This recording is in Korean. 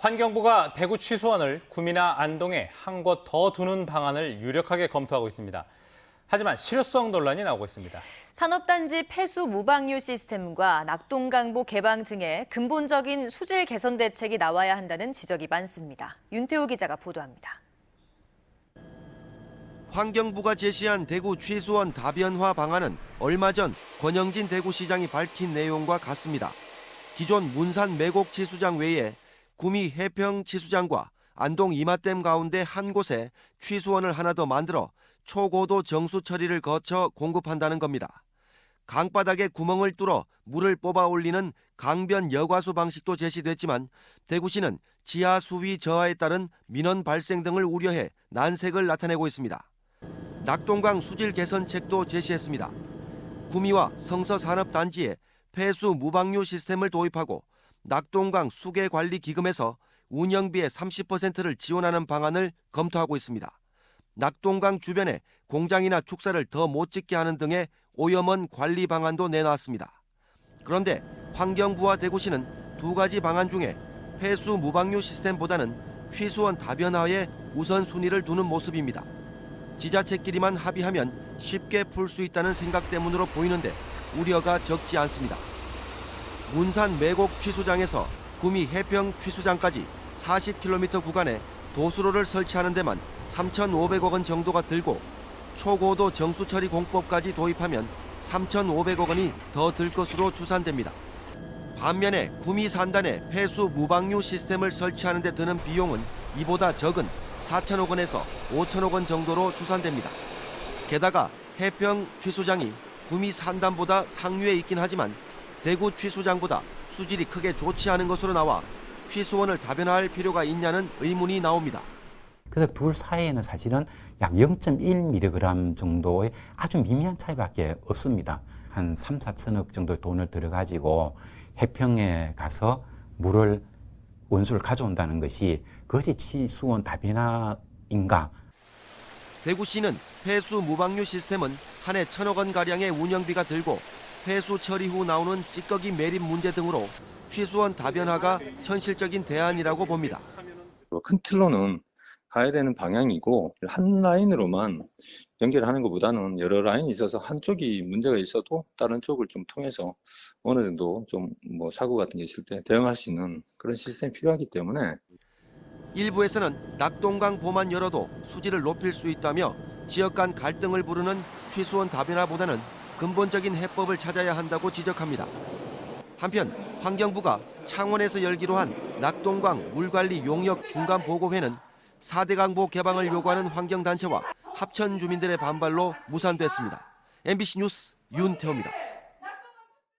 환경부가 대구 취수원을 구미나 안동에 한 곳 더 두는 방안을 유력하게 검토하고 있습니다. 하지만 실효성 논란이 나오고 있습니다. 산업단지 폐수 무방류 시스템과 낙동강보 개방 등의 근본적인 수질 개선 대책이 나와야 한다는 지적이 많습니다. 윤태호 기자가 보도합니다. 환경부가 제시한 대구 취수원 다변화 방안은 얼마 전 권영진 대구시장이 밝힌 내용과 같습니다. 기존 문산 매곡 치수장 외에 구미 해평 치수장과 안동 이마댐 가운데 한 곳에 취수원을 하나 더 만들어 초고도 정수 처리를 거쳐 공급한다는 겁니다. 강바닥에 구멍을 뚫어 물을 뽑아 올리는 강변 여과수 방식도 제시됐지만 대구시는 지하 수위 저하에 따른 민원 발생 등을 우려해 난색을 나타내고 있습니다. 낙동강 수질 개선책도 제시했습니다. 구미와 성서산업단지에 폐수 무방류 시스템을 도입하고 낙동강 수계관리기금에서 운영비의 30%를 지원하는 방안을 검토하고 있습니다. 낙동강 주변에 공장이나 축사를 더 못 짓게 하는 등의 오염원 관리 방안도 내놨습니다. 그런데 환경부와 대구시는 두 가지 방안 중에 폐수 무방류 시스템보다는 취수원 다변화에 우선순위를 두는 모습입니다. 지자체끼리만 합의하면 쉽게 풀 수 있다는 생각 때문으로 보이는데 우려가 적지 않습니다. 문산 매곡 취수장에서 구미 해평 취수장까지 40km 구간에 도수로를 설치하는 데만 3,500억 원 정도가 들고 초고도 정수처리 공법까지 도입하면 3,500억 원이 더 들 것으로 추산됩니다. 반면에 구미 산단에 폐수 무방류 시스템을 설치하는 데 드는 비용은 이보다 적은 4천억 원에서 5천억 원 정도로 추산됩니다. 게다가 해평 취수장이 구미 산단보다 상류에 있긴 하지만 대구 취수장보다 수질이 크게 좋지 않은 것으로 나와 취수원을 다변화할 필요가 있냐는 의문이 나옵니다. 그래서 둘 사이에는 사실은 약 0.1mg 정도의 아주 미미한 차이밖에 없습니다. 한 3, 4천억 정도의 돈을 들여가지고 해평에 가서 물을 원수를 가져온다는 것이 그것이 취수원 다변화인가? 대구시는 폐수 무방류 시스템은 한 해 1,000억 원 가량의 운영비가 들고 폐수 처리 후 나오는 찌꺼기 매립 문제 등으로 취수원 다변화가 현실적인 대안이라고 봅니다. 큰 틀로는 가야 되는 방향이고 한 라인으로만 연결하는 것보다는 여러 라인이 있어서 한쪽이 문제가 있어도 다른 쪽을 좀 통해서 어느 정도 좀 사고 같은 게 있을 때 대응할 수 있는 그런 시스템이 필요하기 때문에 일부에서는 낙동강 보만 열어도 수질을 높일 수 있다며 지역 간 갈등을 부르는 취수원 다변화보다는 근본적인 해법을 찾아야 한다고 지적합니다. 한편 환경부가 창원에서 열기로 한 낙동강 물관리 용역 중간보고회는 4대 강보 개방을 요구하는 환경단체와 합천 주민들의 반발로 무산됐습니다. MBC 뉴스 윤태호입니다.